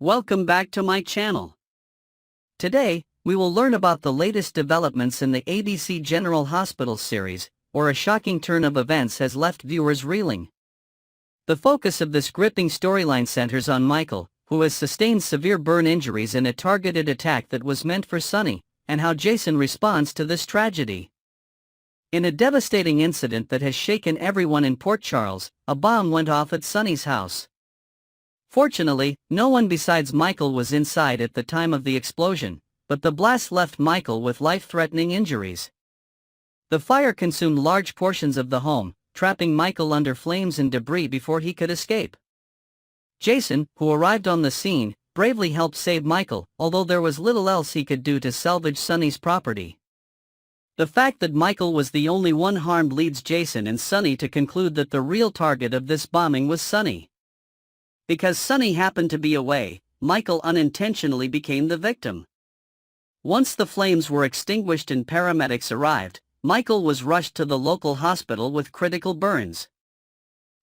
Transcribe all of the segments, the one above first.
Welcome back to my channel. Today, we will learn about the latest developments in the ABC General Hospital series, where a shocking turn of events has left viewers reeling. The focus of this gripping storyline centers on Michael, who has sustained severe burn injuries in a targeted attack that was meant for Sonny, and how Jason responds to this tragedy. In a devastating incident that has shaken everyone in Port Charles, a bomb went off at Sonny's house. Fortunately, no one besides Michael was inside at the time of the explosion, but the blast left Michael with life-threatening injuries. The fire consumed large portions of the home, trapping Michael under flames and debris before he could escape. Jason, who arrived on the scene, bravely helped save Michael, although there was little else he could do to salvage Sonny's property. The fact that Michael was the only one harmed leads Jason and Sonny to conclude that the real target of this bombing was Sonny. Because Sonny happened to be away, Michael unintentionally became the victim. Once the flames were extinguished and paramedics arrived, Michael was rushed to the local hospital with critical burns.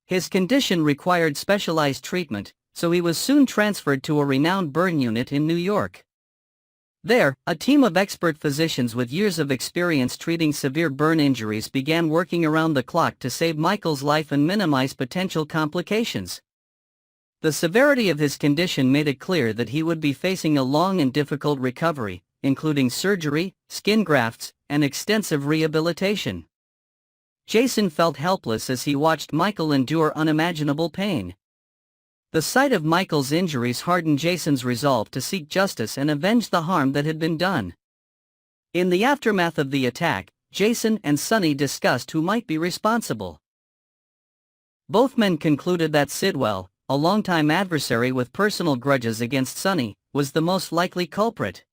His condition required specialized treatment, so he was soon transferred to a renowned burn unit in New York. There, a team of expert physicians with years of experience treating severe burn injuries began working around the clock to save Michael's life and minimize potential complications. The severity of his condition made it clear that he would be facing a long and difficult recovery, including surgery, skin grafts, and extensive rehabilitation. Jason felt helpless as he watched Michael endure unimaginable pain. The sight of Michael's injuries hardened Jason's resolve to seek justice and avenge the harm that had been done. In the aftermath of the attack, Jason and Sonny discussed who might be responsible. Both men concluded that Sidwell, a longtime adversary with personal grudges against Sonny, was the most likely culprit.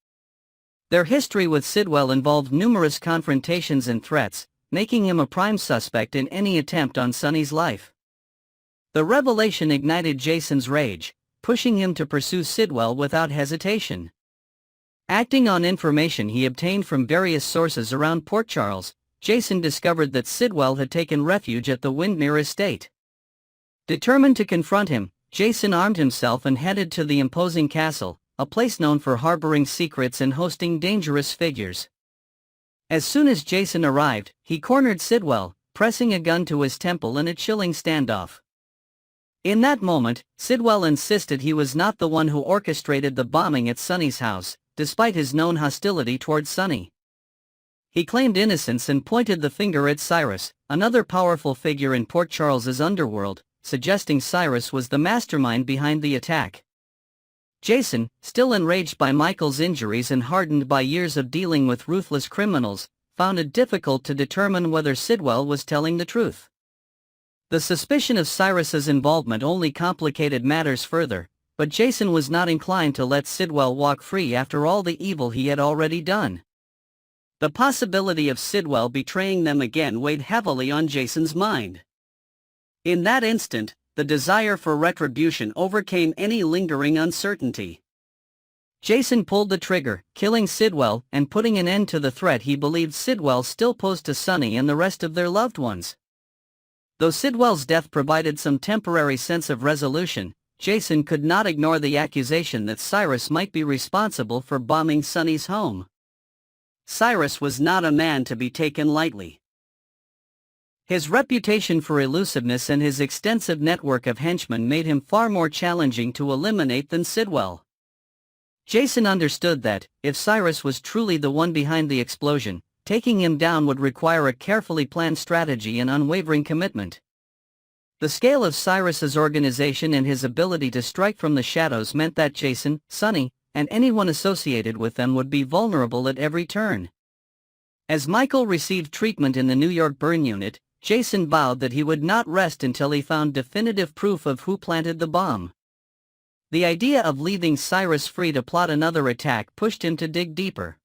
Their history with Sidwell involved numerous confrontations and threats, making him a prime suspect in any attempt on Sonny's life. The revelation ignited Jason's rage, pushing him to pursue Sidwell without hesitation. Acting on information he obtained from various sources around Port Charles, Jason discovered that Sidwell had taken refuge at the Windermere estate. Determined to confront him, Jason armed himself and headed to the imposing castle, a place known for harboring secrets and hosting dangerous figures. As soon as Jason arrived, he cornered Sidwell, pressing a gun to his temple in a chilling standoff. In that moment, Sidwell insisted he was not the one who orchestrated the bombing at Sonny's house, despite his known hostility towards Sonny. He claimed innocence and pointed the finger at Cyrus, another powerful figure in Port Charles's underworld, suggesting Cyrus was the mastermind behind the attack. Jason, still enraged by Michael's injuries and hardened by years of dealing with ruthless criminals, found it difficult to determine whether Sidwell was telling the truth. The suspicion of Cyrus's involvement only complicated matters further, but Jason was not inclined to let Sidwell walk free after all the evil he had already done. The possibility of Sidwell betraying them again weighed heavily on Jason's mind. In that instant, the desire for retribution overcame any lingering uncertainty. Jason pulled the trigger, killing Sidwell and putting an end to the threat he believed Sidwell still posed to Sonny and the rest of their loved ones. Though Sidwell's death provided some temporary sense of resolution, Jason could not ignore the accusation that Cyrus might be responsible for bombing Sonny's home. Cyrus was not a man to be taken lightly. His reputation for elusiveness and his extensive network of henchmen made him far more challenging to eliminate than Sidwell. Jason understood that, if Cyrus was truly the one behind the explosion, taking him down would require a carefully planned strategy and unwavering commitment. The scale of Cyrus's organization and his ability to strike from the shadows meant that Jason, Sonny, and anyone associated with them would be vulnerable at every turn. As Michael received treatment in the New York burn unit, Jason vowed that he would not rest until he found definitive proof of who planted the bomb. The idea of leaving Cyrus free to plot another attack pushed him to dig deeper.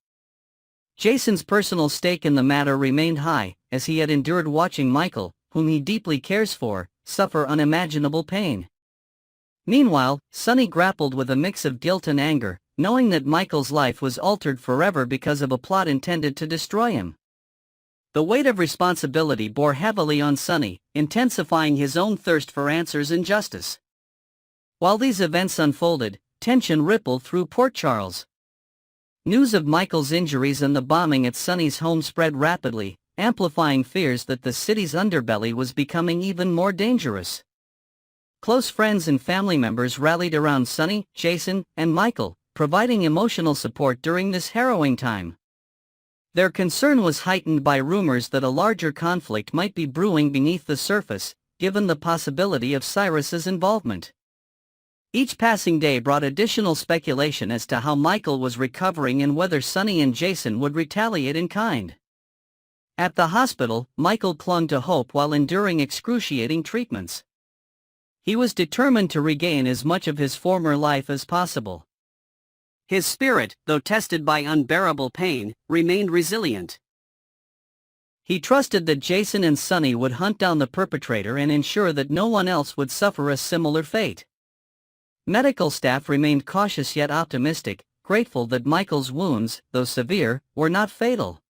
Jason's personal stake in the matter remained high, as he had endured watching Michael, whom he deeply cares for, suffer unimaginable pain. Meanwhile, Sonny grappled with a mix of guilt and anger, knowing that Michael's life was altered forever because of a plot intended to destroy him. The weight of responsibility bore heavily on Sonny, intensifying his own thirst for answers and justice. While these events unfolded, tension rippled through Port Charles. News of Michael's injuries and the bombing at Sonny's home spread rapidly, amplifying fears that the city's underbelly was becoming even more dangerous. Close friends and family members rallied around Sonny, Jason, and Michael, providing emotional support during this harrowing time. Their concern was heightened by rumors that a larger conflict might be brewing beneath the surface, given the possibility of Cyrus's involvement. Each passing day brought additional speculation as to how Michael was recovering and whether Sonny and Jason would retaliate in kind. At the hospital, Michael clung to hope while enduring excruciating treatments. He was determined to regain as much of his former life as possible. His spirit, though tested by unbearable pain, remained resilient. He trusted that Jason and Sonny would hunt down the perpetrator and ensure that no one else would suffer a similar fate. Medical staff remained cautious yet optimistic, grateful that Michael's wounds, though severe, were not fatal.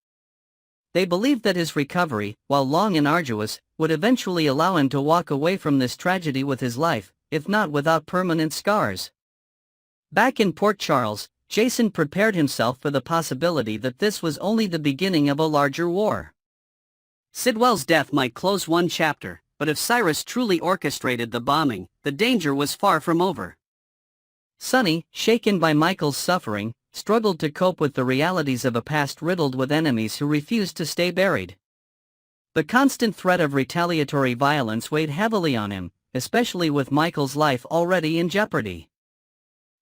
They believed that his recovery, while long and arduous, would eventually allow him to walk away from this tragedy with his life, if not without permanent scars. Back in Port Charles, Jason prepared himself for the possibility that this was only the beginning of a larger war. Sidwell's death might close one chapter, but if Cyrus truly orchestrated the bombing, the danger was far from over. Sonny, shaken by Michael's suffering, struggled to cope with the realities of a past riddled with enemies who refused to stay buried. The constant threat of retaliatory violence weighed heavily on him, especially with Michael's life already in jeopardy.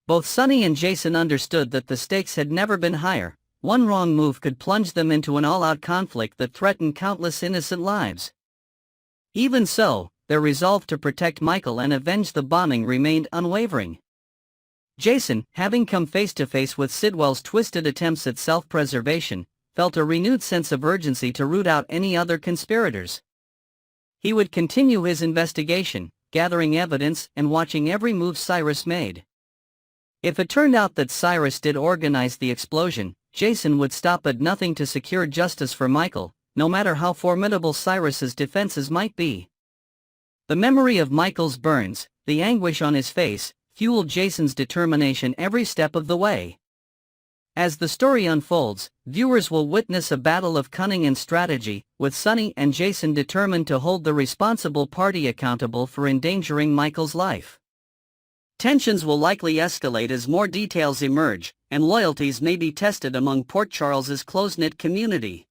Both Sonny and Jason understood that the stakes had never been higher. One wrong move could plunge them into an all-out conflict that threatened countless innocent lives. Even so, their resolve to protect Michael and avenge the bombing remained unwavering. Jason, having come face to face with Sidwell's twisted attempts at self-preservation, felt a renewed sense of urgency to root out any other conspirators. He would continue his investigation, gathering evidence and watching every move Cyrus made. If it turned out that Cyrus did organize the explosion, Jason would stop at nothing to secure justice for Michael, no matter how formidable Cyrus's defenses might be. The memory of Michael's burns, the anguish on his face, fueled Jason's determination every step of the way. As the story unfolds, viewers will witness a battle of cunning and strategy, with Sonny and Jason determined to hold the responsible party accountable for endangering Michael's life. Tensions will likely escalate as more details emerge, and loyalties may be tested among Port Charles's close-knit community.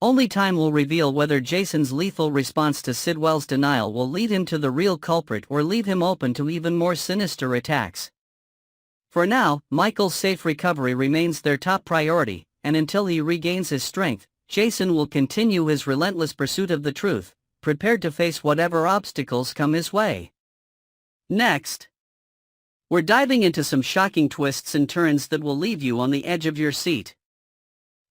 Only time will reveal whether Jason's lethal response to Sidwell's denial will lead him to the real culprit or leave him open to even more sinister attacks. For now, Michael's safe recovery remains their top priority, and until he regains his strength, Jason will continue his relentless pursuit of the truth, prepared to face whatever obstacles come his way. Next, we're diving into some shocking twists and turns that will leave you on the edge of your seat.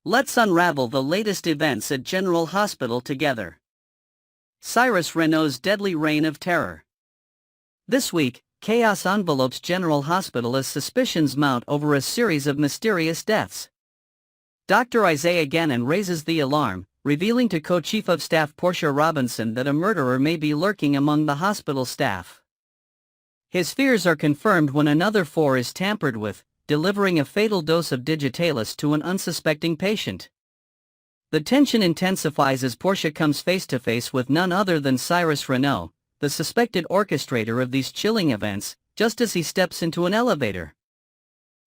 Let's unravel the latest events at General Hospital together. Cyrus Renault's deadly reign of terror. This week, chaos envelopes General Hospital as suspicions mount over a series of mysterious deaths. Dr. Isaiah Gannon raises the alarm, revealing to Co-Chief of Staff Portia Robinson that a murderer may be lurking among the hospital staff. His fears are confirmed when another 4 is tampered with, delivering a fatal dose of digitalis to an unsuspecting patient. The tension intensifies as Portia comes face to face with none other than Cyrus Renault, the suspected orchestrator of these chilling events, just as he steps into an elevator.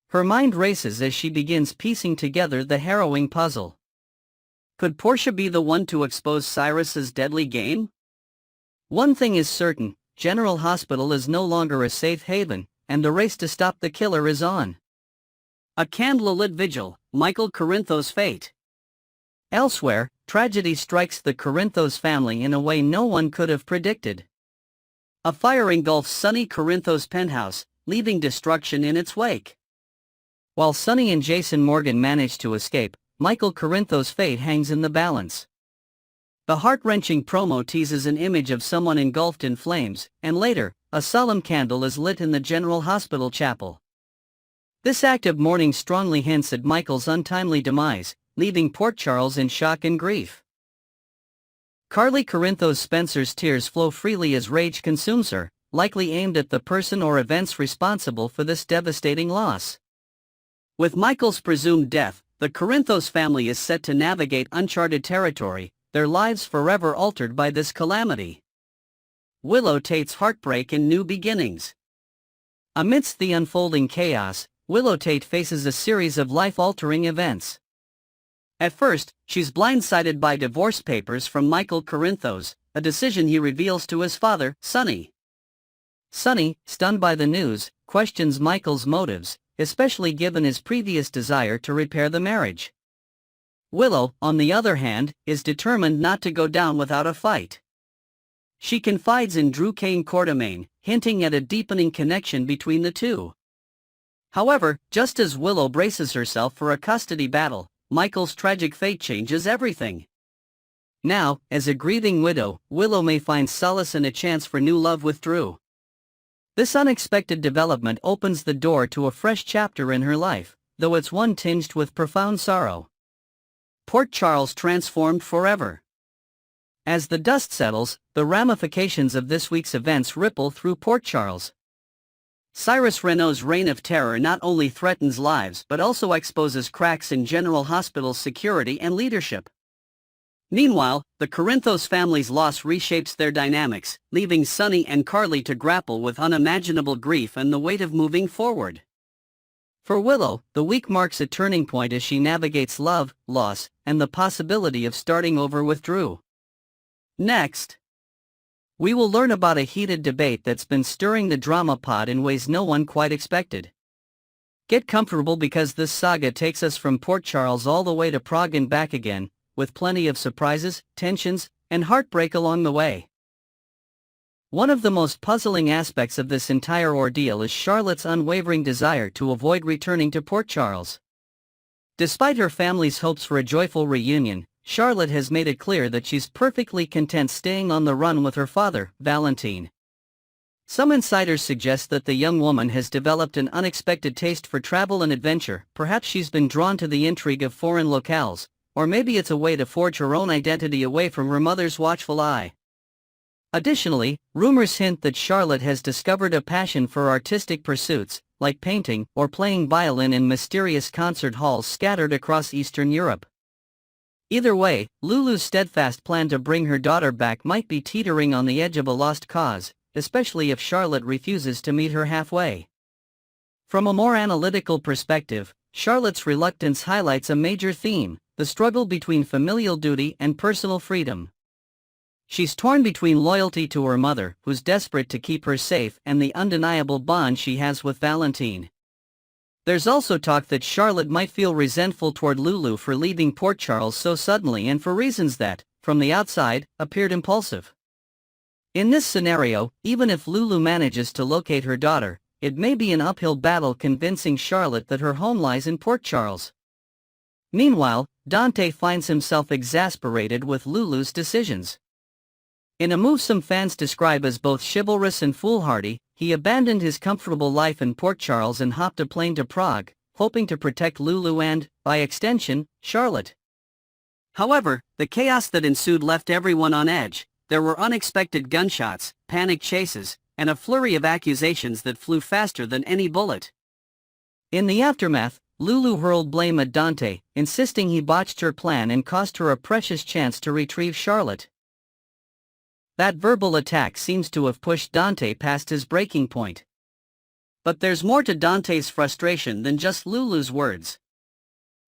Her mind races as she begins piecing together the harrowing puzzle. Could Portia be the one to expose Cyrus's deadly game? One thing is certain, General Hospital is no longer a safe haven, and the race to stop the killer is on. A candlelit vigil, Michael Corinthos' fate. Elsewhere, tragedy strikes the Corinthos family in a way no one could have predicted. A fire engulfs Sonny Corinthos' penthouse, leaving destruction in its wake. While Sonny and Jason Morgan manage to escape, Michael Corinthos' fate hangs in the balance. The heart-wrenching promo teases an image of someone engulfed in flames, and later, a solemn candle is lit in the General Hospital chapel. This act of mourning strongly hints at Michael's untimely demise, leaving Port Charles in shock and grief. Carly Corinthos Spencer's tears flow freely as rage consumes her, likely aimed at the person or events responsible for this devastating loss. With Michael's presumed death, the Corinthos family is set to navigate uncharted territory, their lives forever altered by this calamity. Willow Tate's heartbreak and new beginnings. Amidst the unfolding chaos, Willow Tate faces a series of life-altering events. At first, she's blindsided by divorce papers from Michael Corinthos, a decision he reveals to his father, Sonny. Sonny, stunned by the news, questions Michael's motives, especially given his previous desire to repair the marriage. Willow, on the other hand, is determined not to go down without a fight. She confides in Drew Quartermain, hinting at a deepening connection between the two. However, just as Willow braces herself for a custody battle, Michael's tragic fate changes everything. Now, as a grieving widow, Willow may find solace and a chance for new love with Drew. This unexpected development opens the door to a fresh chapter in her life, though it's one tinged with profound sorrow. Port Charles transformed forever. As the dust settles, the ramifications of this week's events ripple through Port Charles. Cyrus Renault's reign of terror not only threatens lives but also exposes cracks in General Hospital's security and leadership. Meanwhile, the Corinthos family's loss reshapes their dynamics, leaving Sonny and Carly to grapple with unimaginable grief and the weight of moving forward. For Willow, the week marks a turning point as she navigates love, loss, and the possibility of starting over with Drew. Next, we will learn about a heated debate that's been stirring the drama pot in ways no one quite expected. Get comfortable because this saga takes us from Port Charles all the way to Prague and back again, with plenty of surprises, tensions, and heartbreak along the way. One of the most puzzling aspects of this entire ordeal is Charlotte's unwavering desire to avoid returning to Port Charles. Despite her family's hopes for a joyful reunion, Charlotte has made it clear that she's perfectly content staying on the run with her father, Valentine. Some insiders suggest that the young woman has developed an unexpected taste for travel and adventure. Perhaps she's been drawn to the intrigue of foreign locales, or maybe it's a way to forge her own identity away from her mother's watchful eye. Additionally, rumors hint that Charlotte has discovered a passion for artistic pursuits, like painting or playing violin in mysterious concert halls scattered across Eastern Europe. Either way, Lulu's steadfast plan to bring her daughter back might be teetering on the edge of a lost cause, especially if Charlotte refuses to meet her halfway. From a more analytical perspective, Charlotte's reluctance highlights a major theme: the struggle between familial duty and personal freedom. She's torn between loyalty to her mother, who's desperate to keep her safe, and the undeniable bond she has with Valentine. There's also talk that Charlotte might feel resentful toward Lulu for leaving Port Charles so suddenly and for reasons that, from the outside, appeared impulsive. In this scenario, even if Lulu manages to locate her daughter, it may be an uphill battle convincing Charlotte that her home lies in Port Charles. Meanwhile, Dante finds himself exasperated with Lulu's decisions. In a move some fans describe as both chivalrous and foolhardy, he abandoned his comfortable life in Port Charles and hopped a plane to Prague, hoping to protect Lulu and, by extension, Charlotte. However, the chaos that ensued left everyone on edge. There were unexpected gunshots, panic chases, and a flurry of accusations that flew faster than any bullet. In the aftermath, Lulu hurled blame at Dante, insisting he botched her plan and cost her a precious chance to retrieve Charlotte. That verbal attack seems to have pushed Dante past his breaking point. But there's more to Dante's frustration than just Lulu's words.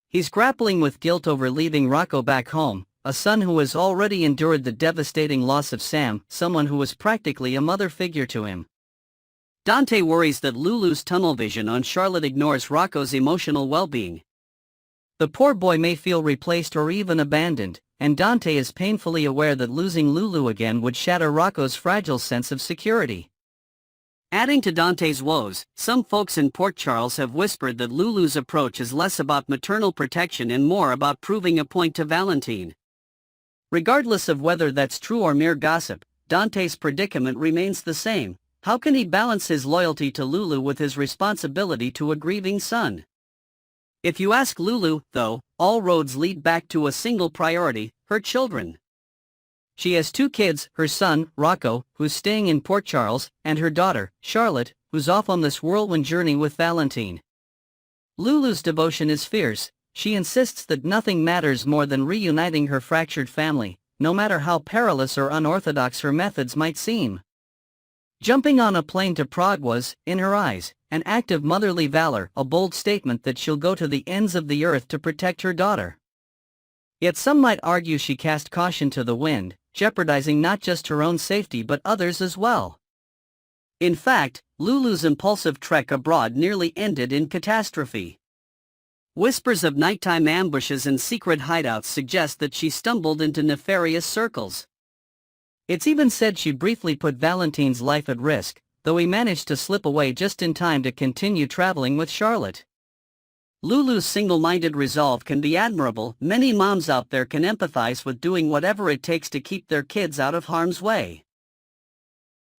He's grappling with guilt over leaving Rocco back home, a son who has already endured the devastating loss of Sam, someone who was practically a mother figure to him. Dante worries that Lulu's tunnel vision on Charlotte ignores Rocco's emotional well-being. The poor boy may feel replaced or even abandoned, and Dante is painfully aware that losing Lulu again would shatter Rocco's fragile sense of security. Adding to Dante's woes, some folks in Port Charles have whispered that Lulu's approach is less about maternal protection and more about proving a point to Valentine. Regardless of whether that's true or mere gossip, Dante's predicament remains the same. How can he balance his loyalty to Lulu with his responsibility to a grieving son? If you ask Lulu, though, all roads lead back to a single priority: her children. She has two kids, her son, Rocco, who's staying in Port Charles, and her daughter, Charlotte, who's off on this whirlwind journey with Valentine. Lulu's devotion is fierce. She insists that nothing matters more than reuniting her fractured family, no matter how perilous or unorthodox her methods might seem. Jumping on a plane to Prague was, in her eyes, an act of motherly valor, a bold statement that she'll go to the ends of the earth to protect her daughter. Yet some might argue she cast caution to the wind, jeopardizing not just her own safety but others as well. In fact, Lulu's impulsive trek abroad nearly ended in catastrophe. Whispers of nighttime ambushes and secret hideouts suggest that she stumbled into nefarious circles. It's even said she briefly put Valentine's life at risk, though he managed to slip away just in time to continue traveling with Charlotte. Lulu's single-minded resolve can be admirable. Many moms out there can empathize with doing whatever it takes to keep their kids out of harm's way.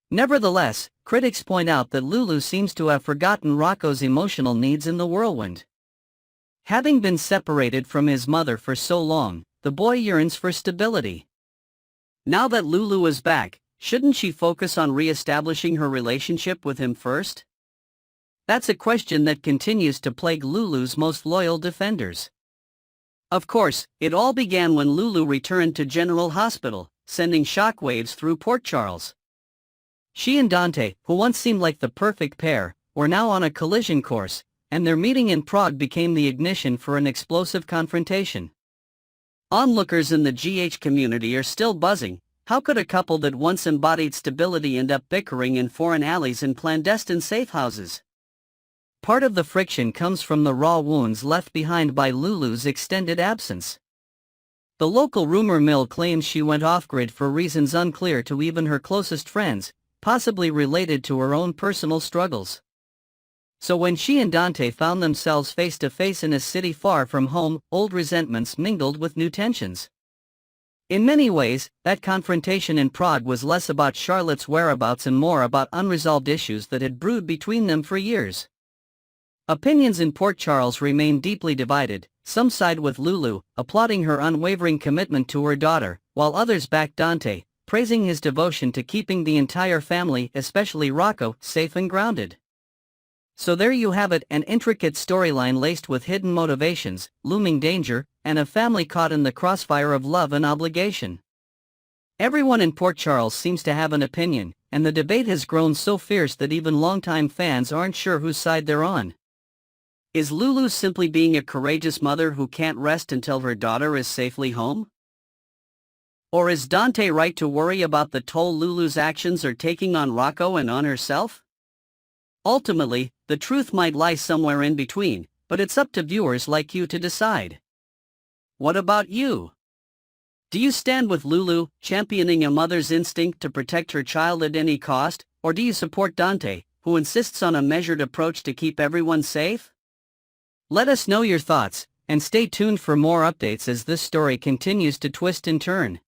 Nevertheless, critics point out that Lulu seems to have forgotten Rocco's emotional needs in the whirlwind. Having been separated from his mother for so long, the boy yearns for stability. Now that Lulu is back, shouldn't she focus on re-establishing her relationship with him first? That's a question that continues to plague Lulu's most loyal defenders. Of course, it all began when Lulu returned to General Hospital, sending shockwaves through Port Charles. She and Dante, who once seemed like the perfect pair, were now on a collision course, and their meeting in Prague became the ignition for an explosive confrontation. Onlookers in the GH community are still buzzing. How could a couple that once embodied stability end up bickering in foreign alleys and clandestine safe houses? Part of the friction comes from the raw wounds left behind by Lulu's extended absence. The local rumor mill claims she went off-grid for reasons unclear to even her closest friends, possibly related to her own personal struggles. So when she and Dante found themselves face to face in a city far from home, old resentments mingled with new tensions. In many ways, that confrontation in Prague was less about Charlotte's whereabouts and more about unresolved issues that had brewed between them for years. Opinions in Port Charles remain deeply divided. Some side with Lulu, applauding her unwavering commitment to her daughter, while others back Dante, praising his devotion to keeping the entire family, especially Rocco, safe and grounded. So there you have it, an intricate storyline laced with hidden motivations, looming danger, and a family caught in the crossfire of love and obligation. Everyone in Port Charles seems to have an opinion, and the debate has grown so fierce that even longtime fans aren't sure whose side they're on. Is Lulu simply being a courageous mother who can't rest until her daughter is safely home? Or is Dante right to worry about the toll Lulu's actions are taking on Rocco and on herself? Ultimately, the truth might lie somewhere in between, but it's up to viewers like you to decide. What about you? Do you stand with Lulu, championing a mother's instinct to protect her child at any cost, or do you support Dante, who insists on a measured approach to keep everyone safe? Let us know your thoughts, and stay tuned for more updates as this story continues to twist and turn.